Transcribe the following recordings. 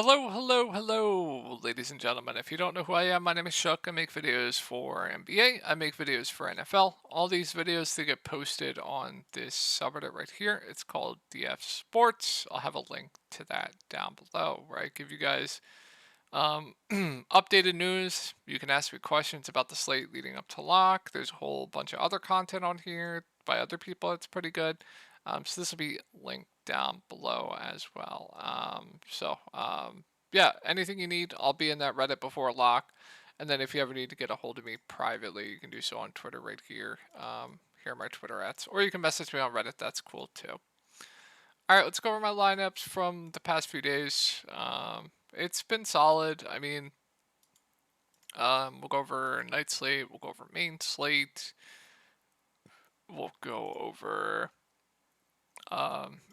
Hello, ladies and gentlemen. If you don't know who I am, my name is Chuck. I make videos for NBA. I make videos for NFL. All these videos, they get posted on this subreddit right here. It's called DF Sports. I'll have a link to that down below where I give you guys updated news. You can ask me questions about the slate leading up to lock. There's a whole bunch of other content on here by other people. It's pretty good. So this will be linked down below as well. Yeah, anything you need, I'll be in that Reddit before lock. And then if you ever need to get a hold of me privately, you can do so on Twitter right here. Here are my Twitter ads. Or you can message me on Reddit. That's cool too. All right, let's go over my lineups from the past few days. It's been solid. I mean, we'll go over night slate. We'll go over main slate. We'll go over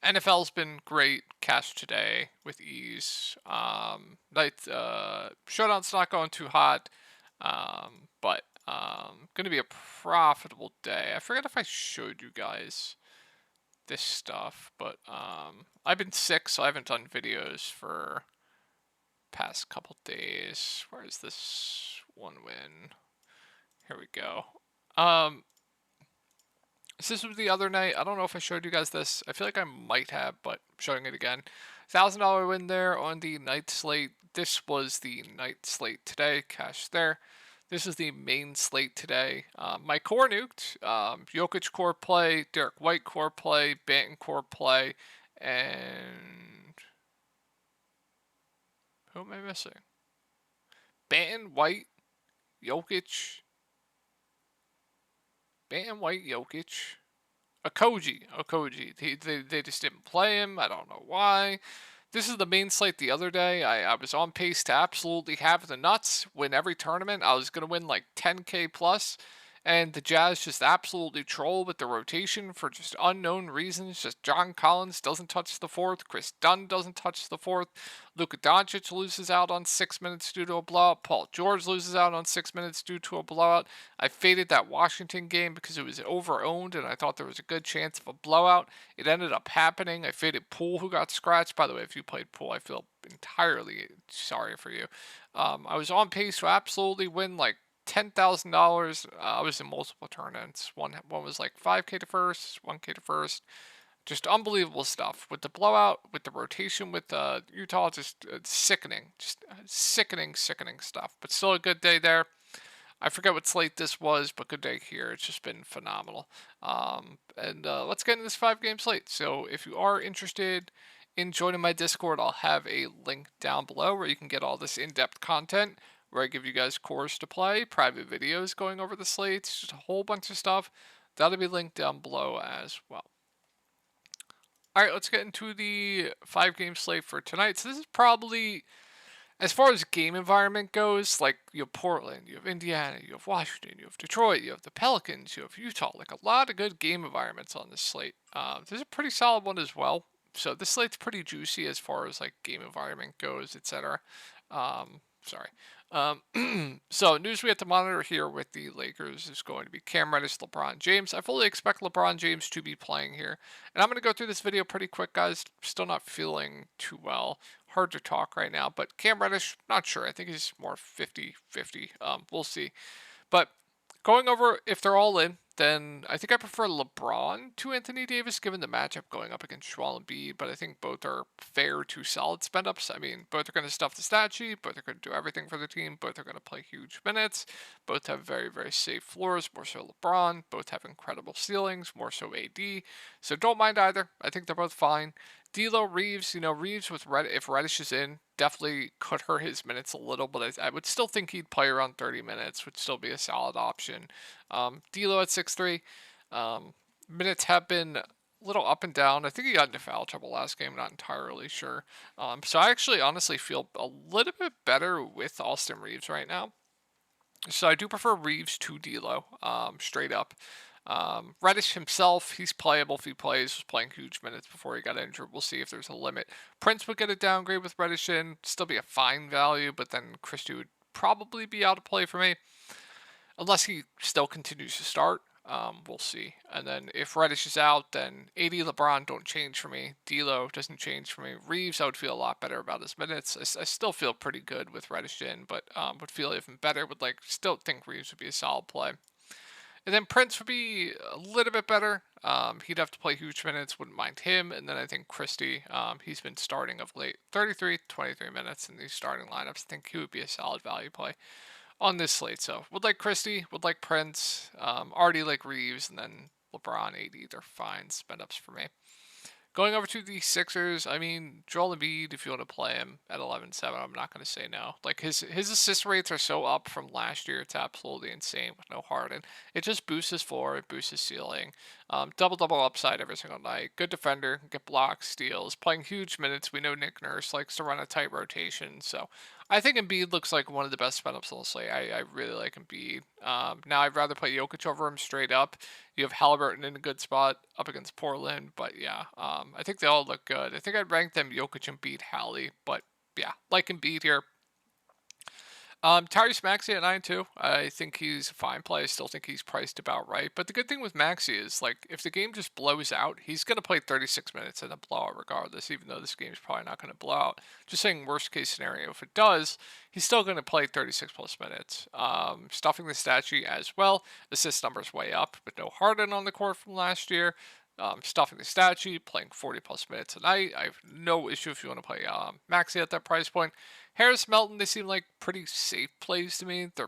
NFL's been great. Cash today with ease. Showdown's not going too hot, but going to be a profitable day. I forget if I showed you guys this stuff, but I've been sick, so I haven't done videos for past couple days. Where is this one win? Here we go. This was the other night. I don't know if I showed you guys this. I feel like I might have, but I'm showing it again. $1,000 win there on the night slate. This was the night slate today. Cash there. This is the main slate today. My core nuked. Jokic core play, Derek White core play, Banton core play, and who am I missing? Banton, White, Jokic, Banton, White, Jokic. Okogie. They just didn't play him. I don't know why. This is the main slate the other day. I was on pace to absolutely have the nuts, win every tournament. I was going to win like 10K plus. And the Jazz just absolutely troll with the rotation for just unknown reasons. Just John Collins doesn't touch the fourth. Chris Dunn doesn't touch the fourth. Luka Doncic loses out on 6 minutes due to a blowout. Paul George loses out on 6 minutes due to a blowout. I faded that Washington game because it was over-owned and I thought there was a good chance of a blowout. It ended up happening. I faded Poole, who got scratched. By the way, if you played Poole, I feel entirely sorry for you. I was on pace to absolutely win like $10,000. I was in multiple tournaments. One was like 5K to first, 1K to first. Just unbelievable stuff with the blowout, with the rotation with Utah. Just sickening, sickening stuff. But still a good day there. I forget what slate this was, but good day here. It's just been phenomenal. Let's get into this 5-game slate. So if you are interested in joining my Discord, I'll have a link down below where you can get all this in-depth content where I give you guys cores to play, private videos going over the slates, just a whole bunch of stuff. That'll be linked down below as well. All right, let's get into the 5-game slate for tonight. So this is probably, as far as game environment goes, like you have Portland, you have Indiana, you have Washington, you have Detroit, you have the Pelicans, you have Utah. Like a lot of good game environments on this slate. There's a pretty solid one as well. So this slate's pretty juicy as far as like game environment goes, etc. Sorry. So news we have to monitor here with the Lakers is going to be Cam Reddish, LeBron James. I fully expect LeBron James to be playing here. And I'm going to go through this video pretty quick, guys. Still not feeling too well. Hard to talk right now. But Cam Reddish, not sure. I think he's more 50-50. We'll see. But going over if they're all in, then I think I prefer LeBron to Anthony Davis given the matchup going up against Joel Embiid, but I think both are fair to solid spend-ups. I mean, both are going to stuff the stat sheet, both are going to do everything for the team, both are going to play huge minutes, both have very, very safe floors, more so LeBron, both have incredible ceilings, more so AD, so don't mind either. I think they're both fine. D'Lo, Reeves, Reeves with if Reddish is in, definitely could hurt his minutes a little, but I would still think he'd play around 30 minutes, would still be a solid option. D'Lo at 6'3", minutes have been a little up and down. I think he got into foul trouble last game, not entirely sure. So I actually honestly feel a little bit better with Austin Reeves right now. So I do prefer Reeves to D'Lo, straight up. Reddish himself, he's playable if he plays. Was playing huge minutes before he got injured. We'll see if there's a limit. Prince would get a downgrade with Reddish in, still be a fine value, but then Christie would probably be out of play for me, unless he still continues to start. We'll see. And then if Reddish is out, then AD, LeBron don't change for me. D'Lo doesn't change for me. Reeves, I would feel a lot better about his minutes. I still feel pretty good with Reddish in, but would feel even better. Would still think Reeves would be a solid play. And then Prince would be a little bit better. He'd have to play huge minutes. Wouldn't mind him. And then I think Christie, he's been starting of late. 33, 23 minutes in these starting lineups. I think he would be a solid value play on this slate. So would like Christie, would like Prince, already like Reeves, and then LeBron, AD. They're fine spend ups for me. Going over to the Sixers, I mean, Joel Embiid, if you want to play him at 11-7, I'm not going to say no. Like, his assist rates are so up from last year, it's absolutely insane with no Harden. It just boosts his floor, it boosts his ceiling. Double-double upside every single night. Good defender, get blocks, steals, playing huge minutes. We know Nick Nurse likes to run a tight rotation, so I think Embiid looks like one of the best spin-ups on the slate. I really like Embiid. Now, I'd rather play Jokic over him straight up. You have Halliburton in a good spot up against Portland, but yeah, I think they all look good. I think I'd rank them Jokic and beat Hallie, but yeah, like Embiid here. Tyrese Maxey at 9-2. I think he's a fine play. I still think he's priced about right. But the good thing with Maxey is, like, if the game just blows out, he's going to play 36 minutes in a blowout regardless, even though this game's probably not going to blow out. Just saying, worst case scenario, if it does, he's still going to play 36 plus minutes. Stuffing the stat sheet as well. Assist numbers way up, but no Harden on the court from last year. Stuffing the stat sheet, playing 40 plus minutes a night. I have no issue if you want to play Maxey at that price point. Harris, Melton, they seem like pretty safe plays to me. They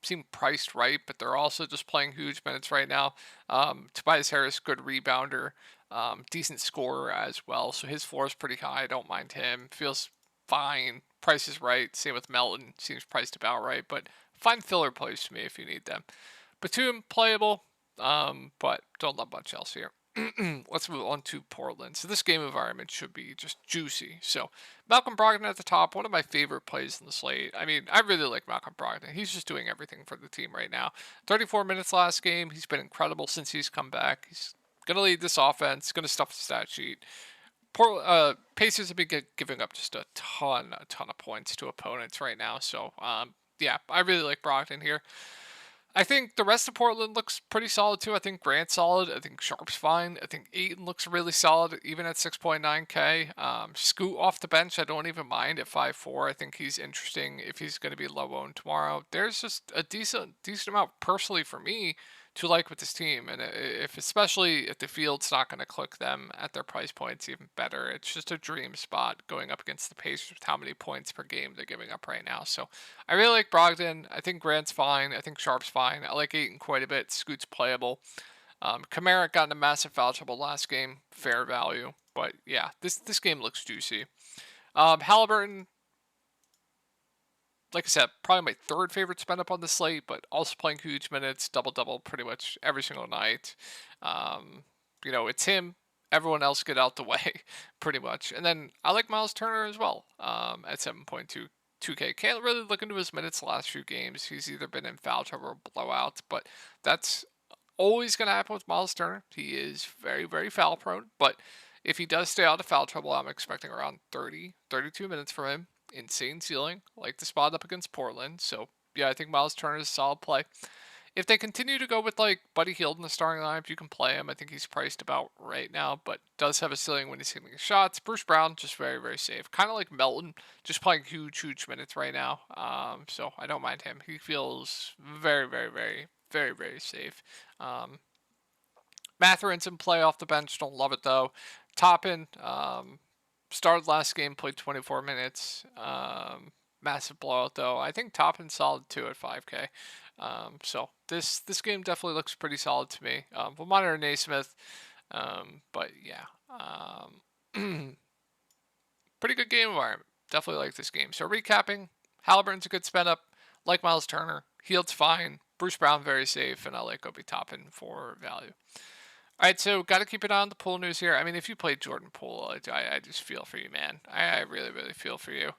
seem priced right, but they're also just playing huge minutes right now. Tobias Harris, good rebounder, decent scorer as well. So his floor is pretty high. I don't mind him. Feels fine. Price is right. Same with Melton. Seems priced about right, but fine filler plays to me if you need them. Batum, playable, but don't love much else here. Let's move on to Portland. So this game environment should be just juicy. So Malcolm Brogdon at the top, one of my favorite plays in the slate. I mean, I really like Malcolm Brogdon. He's just doing everything for the team right now. 34 minutes last game. He's been incredible since he's come back. He's going to lead this offense, going to stuff the stat sheet. Pacers have been giving up just a ton of points to opponents right now. So, yeah, I really like Brogdon here. I think the rest of Portland looks pretty solid too. I think Grant's solid. I think Sharp's fine. I think Ayton looks really solid, even at 6.9K. Scoot off the bench, I don't even mind at 5.4. I think he's interesting if he's going to be low owned tomorrow. There's just a decent amount personally for me to like with this team, and especially if the field's not going to click them at their price points, even better. It's just a dream spot going up against the Pacers with how many points per game they're giving up right now. So I really like Brogdon. I think Grant's fine. I think Sharp's fine. I like Ayton quite a bit. Scoot's playable. Kamara got in a massive foul trouble last game. Fair value. But yeah, this game looks juicy. Halliburton, like I said, probably my third favorite spend up on the slate, but also playing huge minutes, double pretty much every single night. It's him. Everyone else get out the way, pretty much. And then I like Miles Turner as well at 7.22K. Can't really look into his minutes the last few games. He's either been in foul trouble or blowouts, but that's always going to happen with Miles Turner. He is very, very foul prone, but if he does stay out of foul trouble, I'm expecting around 32 minutes from him. Insane ceiling, like the spot up against Portland. So yeah, I think Miles Turner is a solid play. If they continue to go with like Buddy Hield in the starting lineup, you can play him. I think he's priced about right now, but does have a ceiling when he's hitting shots. Bruce Brown, just very, very safe. Kind of like Melton, just playing huge minutes right now. So I don't mind him. He feels very, very, very, very, very safe. Mathurin's in play off the bench. Don't love it though. Toppin, started last game, played 24 minutes. Massive blowout though. I think Toppin's solid too at 5K. So this game definitely looks pretty solid to me. We'll monitor Naismith, but yeah, pretty good game environment. Definitely like this game. So recapping, Halliburton's a good spend up. Like Miles Turner, Hield's fine. Bruce Brown very safe, and I like Obi Toppin for value. All right, so got to keep an eye on the Poole news here. I mean, if you played Jordan Poole, I just feel for you, man. I really, really feel for you.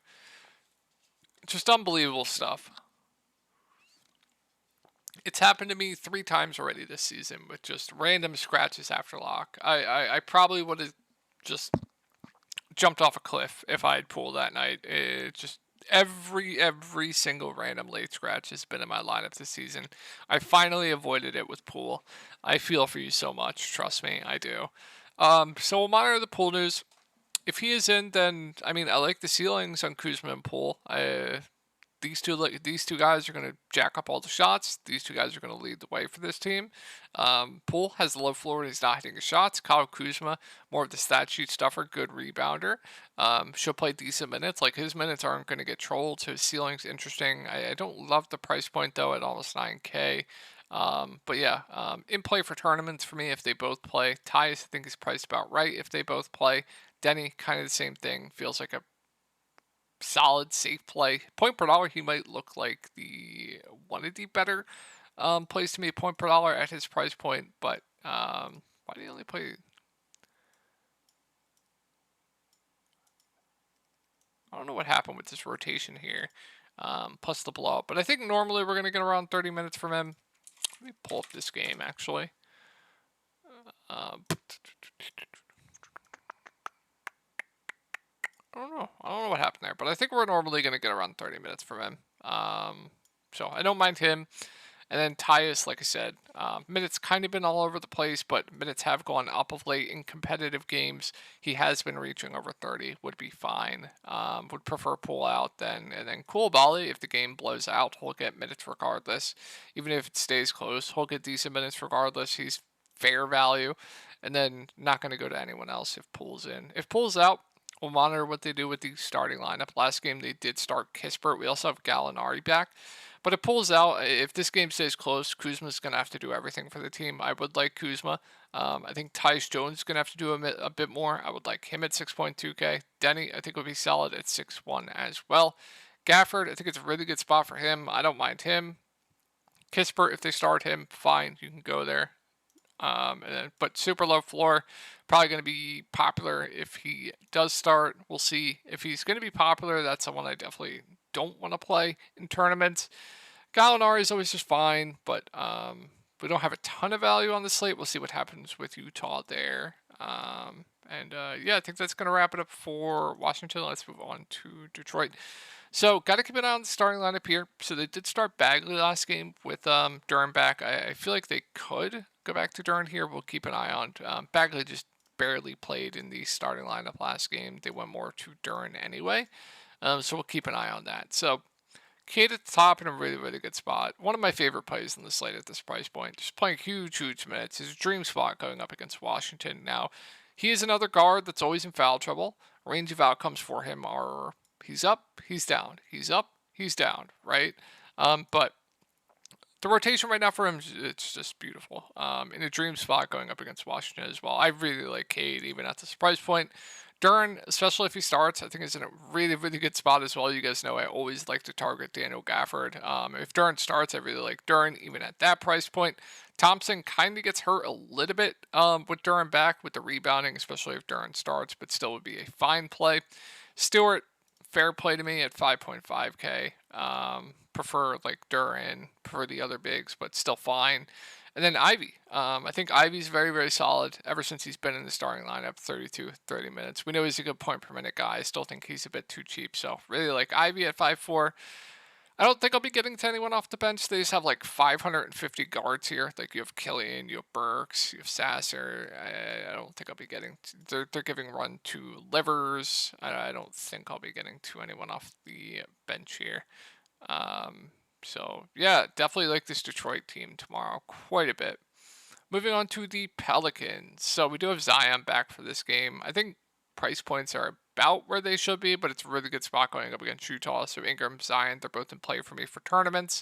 Just unbelievable stuff. It's happened to me 3 times already this season with just random scratches after lock. I probably would have just jumped off a cliff if I had Poole that night. It just Every single random late scratch has been in my lineup this season. I finally avoided it with Poole. I feel for you so much. Trust me, I do. So we'll monitor the Poole news. If he is in, then I mean I like the ceilings on Kuzma and Poole. These two guys are going to jack up all the shots. These two guys are going to lead the way for this team. Poole has the low floor and he's not hitting his shots. Kyle Kuzma, more of the stat sheet stuffer, good rebounder. She'll play decent minutes. Like his minutes aren't going to get trolled, so his ceiling's interesting. I don't love the price point though at almost 9K. But yeah, in play for tournaments for me if they both play. Tyus I think is priced about right if they both play. Denny kind of the same thing. Feels like a solid, safe play. Point per dollar, he might look like one of the better plays to me. Point per dollar at his price point, but why do you only play? I don't know what happened with this rotation here. Plus the blowout, but I think normally we're gonna get around 30 minutes from him. Let me pull up this game actually. Um, I don't know. I don't know what happened there, but I think we're normally going to get around 30 minutes from him. So I don't mind him. And then Tyus, like I said, minutes kind of been all over the place, but minutes have gone up of late in competitive games. He has been reaching over 30, would be fine. Would prefer pull out then. And then Koulibaly, if the game blows out, he'll get minutes regardless. Even if it stays close, he'll get decent minutes regardless. He's fair value. And then not going to go to anyone else if Pool's in. If Pool's out, we'll monitor what they do with the starting lineup. Last game they did start Kispert. We also have Gallinari back. But it pulls out. If this game stays close, Kuzma's going to have to do everything for the team. I would like Kuzma. I think Tyus Jones is going to have to do a bit more. I would like him at 6.2K. Denny, I think, would be solid at 6.1 as well. Gafford, I think it's a really good spot for him. I don't mind him. Kispert, if they start him, fine. You can go there. But super low floor, probably going to be popular if he does start. We'll see. If he's going to be popular, that's someone I definitely don't want to play in tournaments. Gallinari is always just fine, but we don't have a ton of value on the slate. We'll see what happens with Utah there. Yeah, I think that's going to wrap it up for Washington. Let's move on to Detroit. So, got to keep an eye on the starting lineup here. So, they did start Bagley last game with Duran back. I feel like they could go back to Duran here. We'll keep an eye on. Bagley just barely played in the starting lineup last game. They went more to Duran anyway. So, we'll keep an eye on that. So, Cade at the top in a really, really good spot. One of my favorite plays in the slate at this price point. Just playing huge, huge minutes. His dream spot going up against Washington. Now, he is another guard that's always in foul trouble. Range of outcomes for him are he's up, he's down. He's up, he's down, right? But the rotation right now for him, it's just beautiful. In a dream spot going up against Washington as well. I really like Cade even at this price point. Duran, especially if he starts, I think is in a really, really good spot as well. You guys know I always like to target Daniel Gafford. If Duran starts, I really like Duran, even at that price point. Thompson kind of gets hurt a little bit with Duran back with the rebounding, especially if Duran starts, but still would be a fine play. Stewart, fair play to me at 5.5K. Prefer like Duran, prefer the other bigs, but still fine. And then Ivy. I think Ivy's very, very solid ever since he's been in the starting lineup 30 minutes. We know he's a good point per minute guy. I still think he's a bit too cheap. So really like Ivy at 5.4. I don't think I'll be getting to anyone off the bench. They just have like 550 guards here. Like you have Killian, you have Burks, you have Sasser. I don't think I'll be getting. They're giving run to Livers. I don't think I'll be getting to anyone off the bench here. So yeah, definitely like this Detroit team tomorrow quite a bit. Moving on to the Pelicans. So we do have Zion back for this game. I think price points are about where they should be, but it's a really good spot going up against Utah. So Ingram, Zion, they're both in play for me for tournaments.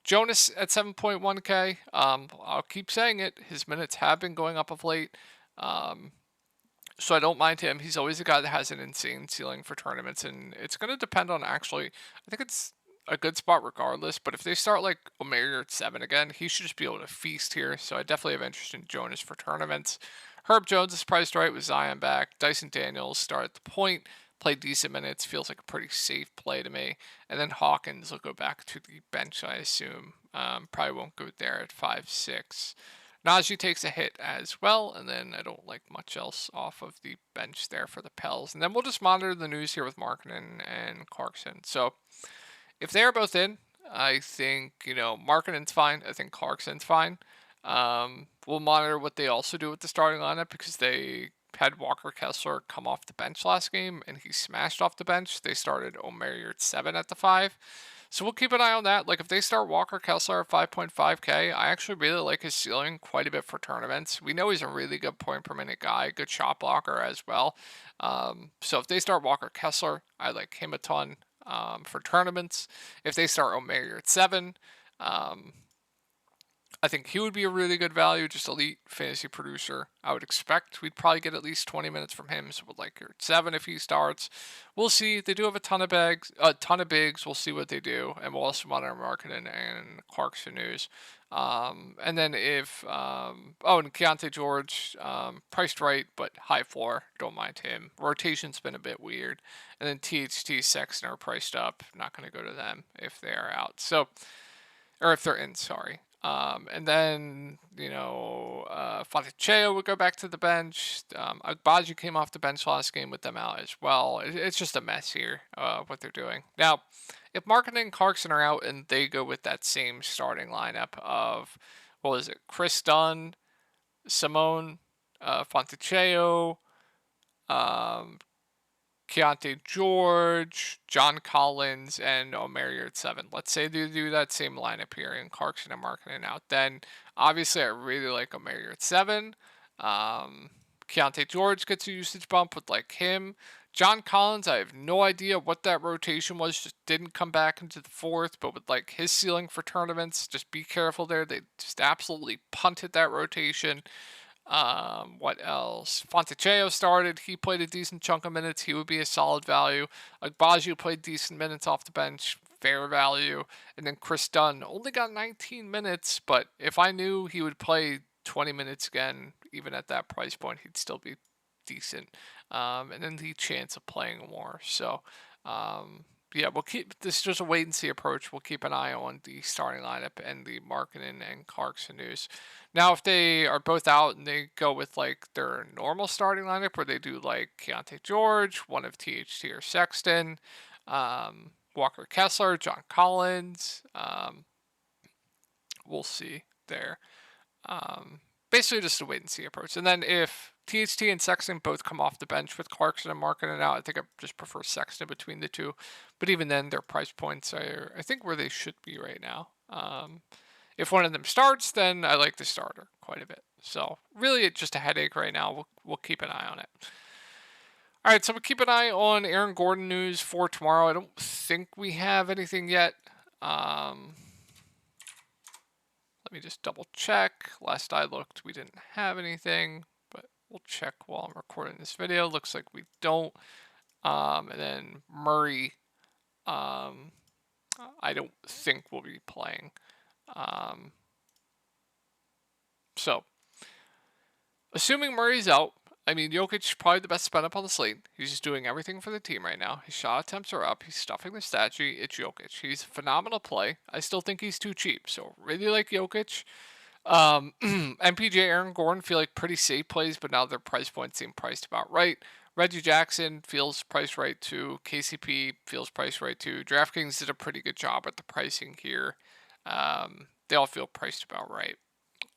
Jonas at 7.1K. I'll keep saying it. His minutes have been going up of late. So I don't mind him. He's always a guy that has an insane ceiling for tournaments, and it's going to depend on actually. I think it's a good spot regardless, but if they start like Omeyer at 7 again, he should just be able to feast here. So I definitely have interest in Jonas for tournaments. Herb Jones is priced right with Zion back. Dyson Daniels start at the point, play decent minutes, feels like a pretty safe play to me. And then Hawkins will go back to the bench, I assume. Probably won't go there at 5.6. Najee takes a hit as well, and then I don't like much else off of the bench there for the Pels. And then we'll just monitor the news here with Markkanen and Clarkson. So if they're both in, I think, Markkanen's fine. I think Clarkson's fine. We'll monitor what they also do with the starting lineup because they had Walker Kessler come off the bench last game and he smashed off the bench. They started Omer at 7 at the 5. So we'll keep an eye on that. Like if they start Walker Kessler at 5.5K, I actually really like his ceiling quite a bit for tournaments. We know he's a really good point per minute guy, good shot blocker as well. So if they start Walker Kessler, I like him a ton for tournaments. If they start Omer at 7, I think he would be a really good value, just elite fantasy producer. I would expect we'd probably get at least 20 minutes from him. So would like your 7 if he starts. We'll see. They do have a ton of bigs. We'll see what they do, and we'll also monitor Markkanen and Clarkson news. And then if and Keontae George, priced right but high floor. Don't mind him. Rotation's been a bit weird. And then THT Sexton are priced up. Not going to go to them if they are out. So. Or if they're in, sorry. And then, Fontecchio would go back to the bench. Agbaji came off the bench last game with them out as well. It's just a mess here, what they're doing. Now, if Markkanen and Clarkson are out and they go with that same starting lineup of, Chris Dunn, Simone, Fontecchio, Keontae George, John Collins, and Omer at 7. Let's say they do that same lineup here and Clarkson and Markkanen out. Then, obviously, I really like Omer at 7. Keontae George gets a usage bump with like him. John Collins, I have no idea what that rotation was. Just didn't come back into the 4th. But with like his ceiling for tournaments, just be careful there. They just absolutely punted that rotation. What else? Fontecchio started. He played a decent chunk of minutes. He would be a solid value. Agbaji played decent minutes off the bench. Fair value. And then Chris Dunn only got 19 minutes, but if I knew he would play 20 minutes again, even at that price point, he'd still be decent. And then the chance of playing more. So, we'll keep this is just a wait and see approach. We'll keep an eye on the starting lineup and the Markkanen and Clarkson news. Now, if they are both out and they go with like their normal starting lineup, where they do like Keontae George, one of THT or Sexton, Walker Kessler, John Collins, we'll see there. Basically, just a wait and see approach. And then if THT and Sexton both come off the bench with Clarkson and Markkanen out, I think I just prefer Sexton between the two. But even then, their price points are, I think, where they should be right now. If one of them starts, then I like the starter quite a bit. So really, it's just a headache right now. We'll keep an eye on it. All right, so we'll keep an eye on Aaron Gordon news for tomorrow. I don't think we have anything yet. Let me just double check. Last I looked, we didn't have anything, but we'll check while I'm recording this video. Looks like we don't. And then Murray, I don't think we'll be playing. So, assuming Murray's out, I mean, Jokic is probably the best spend up on the slate. He's just doing everything for the team right now. His shot attempts are up. He's stuffing the stat sheet. It's Jokic. He's a phenomenal play. I still think he's too cheap. So, really like Jokic. MPJ, Aaron Gordon feel like pretty safe plays, but now their price points seem priced about right. Reggie Jackson feels priced right too. KCP feels priced right too. Draftkings did a pretty good job at the pricing here. They all feel priced about right.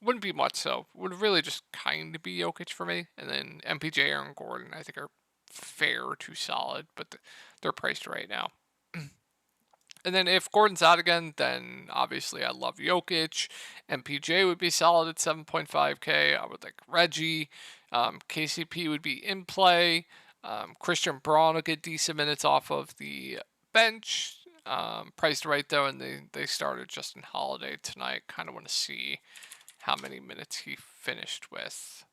Wouldn't be much so. Would really just kind of be Jokic for me. And then MPJ, Aaron Gordon, I think are fair to solid, but they're priced right now. And then if Gordon's out again, then obviously I love Jokic. MPJ would be solid at 7.5K. I would like Reggie. KCP would be in play. Christian Braun will get decent minutes off of the bench. Priced right though, and they started Justin Holiday tonight. Kind of want to see how many minutes he finished with.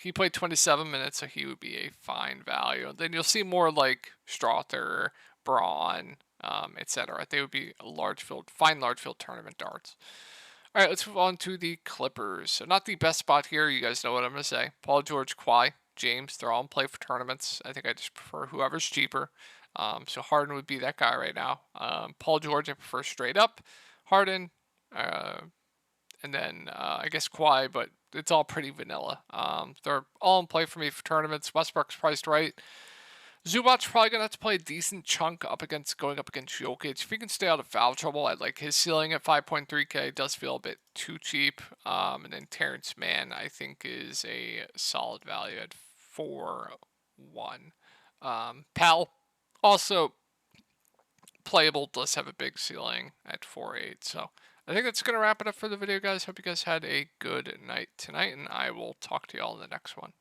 He played 27 minutes, so he would be a fine value. Then you'll see more like Strother, Braun, etc. They would be fine large field tournament darts. All right, let's move on to the Clippers. So not the best spot here. You guys know what I'm going to say. Paul George, Kawhi, James, they're all in play for tournaments. I think I just prefer whoever's cheaper. So Harden would be that guy right now. Paul George, I prefer straight up. Harden, and then I guess Kawhi, but it's all pretty vanilla. They're all in play for me for tournaments. Westbrook's priced right. Zubac's probably gonna have to play a decent chunk going up against Jokic. If he can stay out of foul trouble, I like his ceiling at 5.3K. It does feel a bit too cheap. And then Terrence Mann, I think, is a solid value at 4-1. Pal, also playable, does have a big ceiling at 4.8. So I think that's gonna wrap it up for the video, guys. Hope you guys had a good night tonight, and I will talk to y'all in the next one.